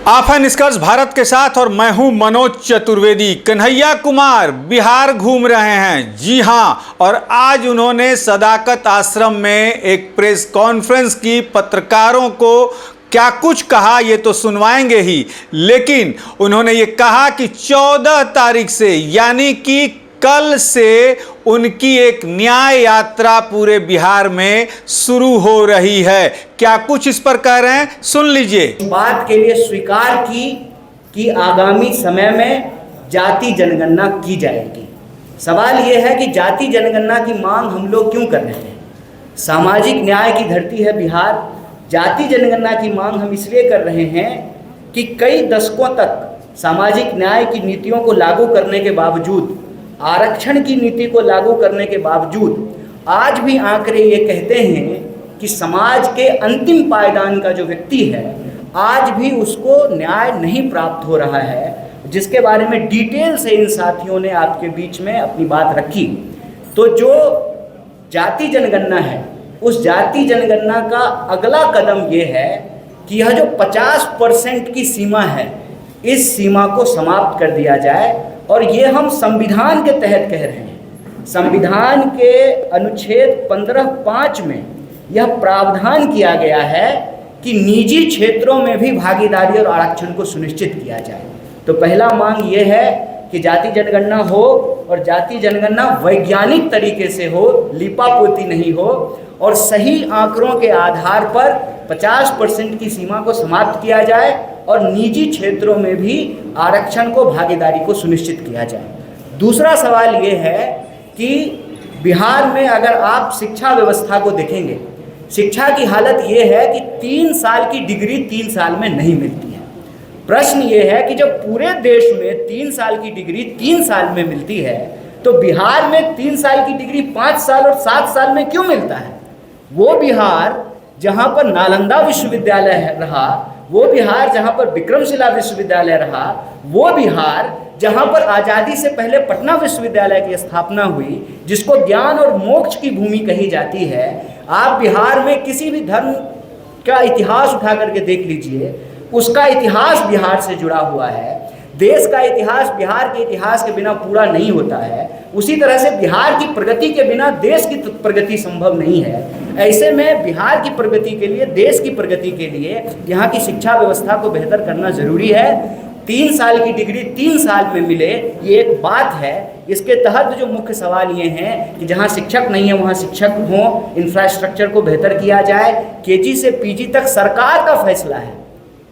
आप हैं निष्कर्ष भारत के साथ और मैं हूं मनोज चतुर्वेदी। कन्हैया कुमार बिहार घूम रहे हैं, जी हां, और आज उन्होंने सदाकत आश्रम में एक प्रेस कॉन्फ्रेंस की। पत्रकारों को क्या कुछ कहा ये तो सुनवाएंगे ही, लेकिन उन्होंने ये कहा कि 14 तारीख से यानी कि कल से उनकी एक न्याय यात्रा पूरे बिहार में शुरू हो रही है। क्या कुछ इस पर कह रहे हैं, सुन लीजिए। बात के लिए स्वीकार की कि आगामी समय में जाति जनगणना की जाएगी। सवाल यह है कि जाति जनगणना की मांग हम लोग क्यों कर रहे हैं? सामाजिक न्याय की धरती है बिहार। जाति जनगणना की मांग हम इसलिए कर रहे हैं कि कई दशकों तक सामाजिक न्याय की नीतियों को लागू करने के बावजूद, आरक्षण की नीति को लागू करने के बावजूद आज भी आंकड़े ये कहते हैं कि समाज के अंतिम पायदान का जो व्यक्ति है आज भी उसको न्याय नहीं प्राप्त हो रहा है, जिसके बारे में डिटेल से इन साथियों ने आपके बीच में अपनी बात रखी। तो जो जाति जनगणना है, उस जाति जनगणना का अगला कदम ये है कि यह जो 50% की सीमा है, इस सीमा को समाप्त कर दिया जाए। और ये हम संविधान के तहत कह रहे हैं। संविधान के अनुच्छेद 15(5) में यह प्रावधान किया गया है कि निजी क्षेत्रों में भी भागीदारी और आरक्षण को सुनिश्चित किया जाए। तो पहला मांग ये है कि जाति जनगणना हो और जाति जनगणना वैज्ञानिक तरीके से हो, लिपापोती नहीं हो, और सही आंकड़ों के आधार पर 50% की सीमा को समाप्त किया जाए और निजी क्षेत्रों में भी आरक्षण को, भागीदारी को सुनिश्चित किया जाए। दूसरा सवाल ये है कि बिहार में अगर आप शिक्षा व्यवस्था को देखेंगे, शिक्षा की हालत ये है कि 3 साल की डिग्री 3 साल में नहीं मिलती है। प्रश्न ये है कि जब पूरे देश में 3 साल की डिग्री 3 साल में मिलती है, तो बिहार में 3 साल की डिग्री 5 साल और 7 साल में क्यों मिलता है? वो बिहार जहाँ पर नालंदा विश्वविद्यालय रहा, वो बिहार जहाँ पर विक्रमशिला विश्वविद्यालय रहा, वो बिहार जहाँ पर आज़ादी से पहले पटना विश्वविद्यालय की स्थापना हुई, जिसको ज्ञान और मोक्ष की भूमि कही जाती है। आप बिहार में किसी भी धर्म का इतिहास उठा करके देख लीजिए, उसका इतिहास बिहार से जुड़ा हुआ है। देश का इतिहास बिहार के इतिहास के बिना पूरा नहीं होता है। उसी तरह से बिहार की प्रगति के बिना देश की प्रगति संभव नहीं है। ऐसे में बिहार की प्रगति के लिए, देश की प्रगति के लिए यहाँ की शिक्षा व्यवस्था को बेहतर करना जरूरी है। 3 साल की डिग्री 3 साल में मिले, ये एक बात है। इसके तहत जो मुख्य सवाल ये हैं कि जहाँ शिक्षक नहीं है वहाँ शिक्षक हों, इंफ्रास्ट्रक्चर को बेहतर किया जाए। केजी से पीजी तक सरकार का फैसला है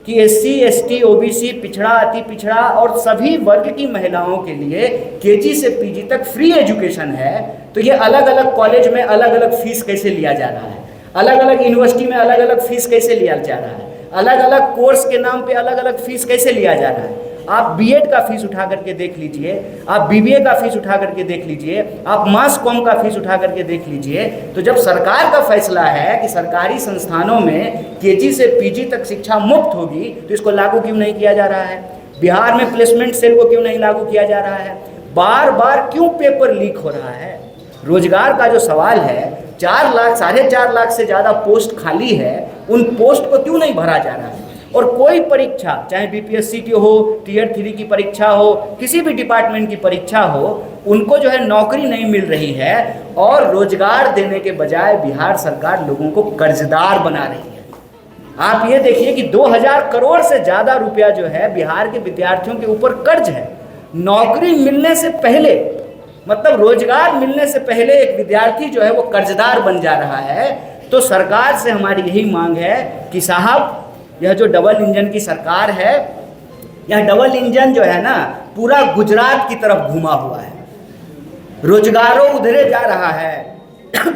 कि SC, ST, OBC, पिछड़ा, अति पिछड़ा और सभी वर्ग की महिलाओं के लिए केजी से पीजी तक फ्री एजुकेशन है। तो ये अलग अलग कॉलेज में अलग अलग फीस कैसे लिया जा रहा है, अलग अलग यूनिवर्सिटी में अलग अलग फीस कैसे लिया जा रहा है, अलग अलग कोर्स के नाम पे अलग अलग फीस कैसे लिया जा रहा है। आप B.Ed का फीस उठा करके देख लीजिए, आप BBA का फीस उठा करके देख लीजिए, आप मास कॉम का फीस उठा करके देख लीजिए। तो जब सरकार का फैसला है कि सरकारी संस्थानों में केजी से पीजी तक शिक्षा मुफ्त होगी, तो इसको लागू क्यों नहीं किया जा रहा है? बिहार में प्लेसमेंट सेल को क्यों नहीं लागू किया जा रहा है? बार बार क्यों पेपर लीक हो रहा है? रोजगार का जो सवाल है, 4 लाख 4.5 लाख से ज़्यादा पोस्ट खाली है, उन पोस्ट को क्यों नहीं भरा जा रहा है? और कोई परीक्षा, चाहे BPSC की हो, Tier 3 की परीक्षा हो, किसी भी डिपार्टमेंट की परीक्षा हो, उनको जो है नौकरी नहीं मिल रही है। और रोजगार देने के बजाय बिहार सरकार लोगों को कर्जदार बना रही है। आप ये देखिए कि 2000 करोड़ से ज़्यादा रुपया जो है बिहार के विद्यार्थियों के ऊपर कर्ज है। नौकरी मिलने से पहले, मतलब रोजगार मिलने से पहले एक विद्यार्थी जो है वो कर्जदार बन जा रहा है। तो सरकार से हमारी यही मांग है कि साहब, यह जो डबल इंजन की सरकार है, यह डबल इंजन जो है ना पूरा गुजरात की तरफ घुमा हुआ है। रोजगारों उधरे जा रहा है,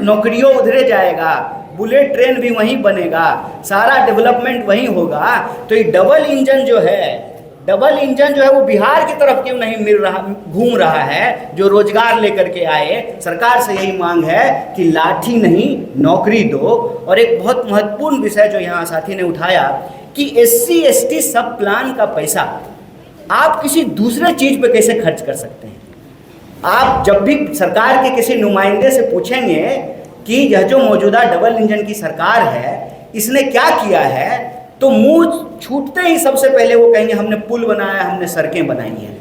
नौकरियों उधरे जाएगा, बुलेट ट्रेन भी वहीं बनेगा, सारा डेवलपमेंट वहीं होगा। तो ये डबल इंजन जो है वो बिहार की तरफ क्यों नहीं घूम रहा है, जो रोजगार लेकर के आए? सरकार से यही मांग है कि लाठी नहीं नौकरी दो। और एक बहुत महत्वपूर्ण विषय जो यहाँ साथी ने उठाया कि SC, ST सब प्लान का पैसा आप किसी दूसरे चीज़ पे कैसे खर्च कर सकते हैं? आप जब भी सरकार के किसी नुमाइंदे से पूछेंगे कि यह जो मौजूदा डबल इंजन की सरकार है, इसने क्या किया है, तो मुंह छूटते ही सबसे पहले वो कहेंगे हमने पुल बनाया, हमने सड़कें बनाई हैं।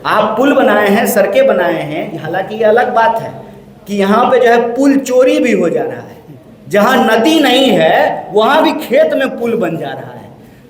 आप पुल बनाए हैं, सड़कें बनाए हैं, हालांकि ये अलग बात है कि यहाँ पे जो है पुल चोरी भी हो जा रहा है। जहाँ नदी नहीं है वहाँ भी खेत में पुल बन जा रहा है।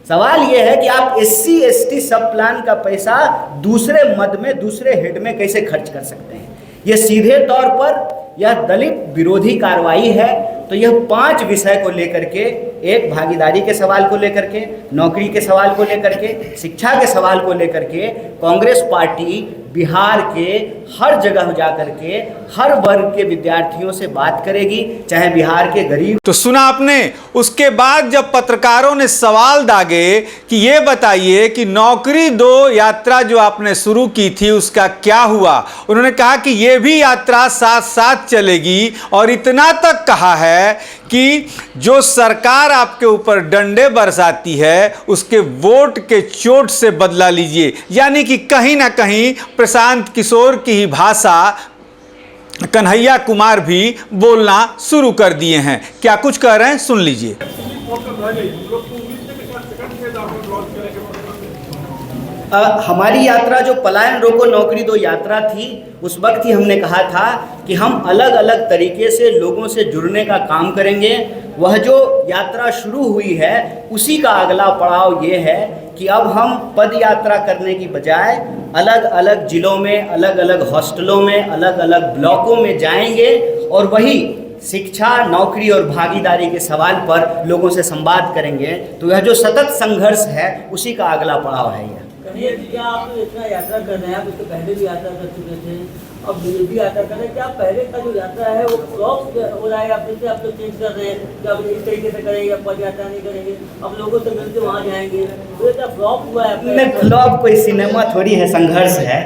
सवाल ये है कि आप SC ST सब प्लान का पैसा दूसरे मद में, दूसरे हेड में कैसे खर्च कर सकते हैं। ये सीधे तौर पर यह दलित विरोधी कार्रवाई है। तो यह 5 विषय को लेकर के, एक भागीदारी के सवाल को लेकर के, नौकरी के सवाल को लेकर के, शिक्षा के सवाल को लेकर के कांग्रेस पार्टी बिहार के हर जगह जा करके हर वर्ग के विद्यार्थियों से बात करेगी, चाहे बिहार के गरीब। तो सुना आपने। उसके बाद जब पत्रकारों ने सवाल दागे कि ये बताइए कि नौकरी 2 यात्रा जो आपने शुरू की थी उसका क्या हुआ, उन्होंने कहा कि ये भी यात्रा साथ साथ चलेगी और इतना तक कहा है कि जो सरकार आपके ऊपर डंडे बरसाती है उसके वोट के चोट से बदला लीजिए। यानी कि कहीं ना कहीं प्रशांत किशोर की ही भाषा कन्हैया कुमार भी बोलना शुरू कर दिए हैं। क्या कुछ कह रहे हैं सुन लीजिए। हमारी यात्रा जो पलायन रोको नौकरी 2 यात्रा थी, उस वक्त ही हमने कहा था कि हम अलग अलग तरीके से लोगों से जुड़ने का काम करेंगे। वह जो यात्रा शुरू हुई है उसी का अगला पड़ाव ये है कि अब हम पद यात्रा करने की बजाय अलग अलग ज़िलों में, अलग अलग हॉस्टलों में, अलग अलग ब्लॉकों में जाएंगे और वही शिक्षा, नौकरी और भागीदारी के सवाल पर लोगों से संवाद करेंगे। तो यह जो सतत संघर्ष है उसी का अगला पड़ाव है यह। क्या आप इतना यात्रा कर रहे हैं, आप इससे पहले भी यात्रा कर चुके थे, अब भी यात्रा कर रहे हैं, क्या पहले का जो यात्रा है वो फ्लॉप हो रहा है, आप फिर से आप लोग चेंज कर रहे हैं कि अब इस तरीके से करेंगे, अब पद यात्रा नहीं करेंगे, अब लोगों से मिलकर वहाँ जाएंगे, तो ये क्या फ्लॉप हुआ है? नहीं, फ्लॉप कोई सिनेमा थोड़ी है, संघर्ष है।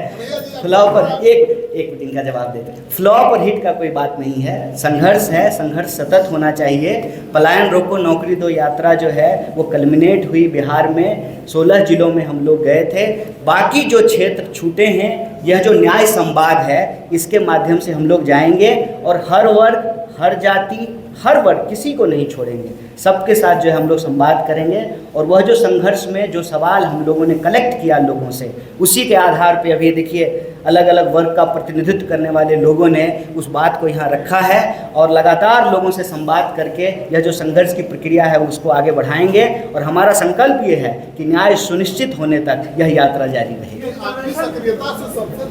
फ्लॉप और एक दिन का जवाब देते हैं। फ्लॉप और हिट का कोई बात नहीं है, संघर्ष है, संघर्ष सतत होना चाहिए। पलायन रोको नौकरी 2 यात्रा जो है वो कल्मिनेट हुई बिहार में, 16 जिलों में हम लोग गए थे। बाकी जो क्षेत्र छूटे हैं, यह जो न्याय संवाद है इसके माध्यम से हम लोग जाएंगे और हर वर्ग, हर जाति, हर वर्ग, किसी को नहीं छोड़ेंगे। सबके साथ जो है हम लोग संवाद करेंगे और वह जो संघर्ष में जो सवाल हम लोगों ने कलेक्ट किया लोगों से, उसी के आधार पे अभी देखिए अलग अलग वर्ग का प्रतिनिधित्व करने वाले लोगों ने उस बात को यहाँ रखा है और लगातार लोगों से संवाद करके यह जो संघर्ष की प्रक्रिया है उसको आगे बढ़ाएंगे और हमारा संकल्प ये है कि न्याय सुनिश्चित होने तक यह यात्रा जारी रहेगी।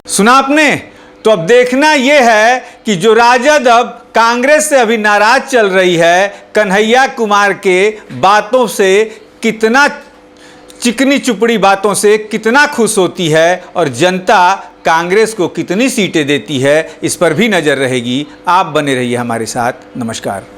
सुना आपने। तो अब देखना यह है कि जो राजद अब कांग्रेस से अभी नाराज चल रही है, कन्हैया कुमार के बातों से कितना, चिकनी चुपड़ी बातों से कितना खुश होती है और जनता कांग्रेस को कितनी सीटें देती है, इस पर भी नजर रहेगी। आप बने रहिए हमारे साथ। नमस्कार।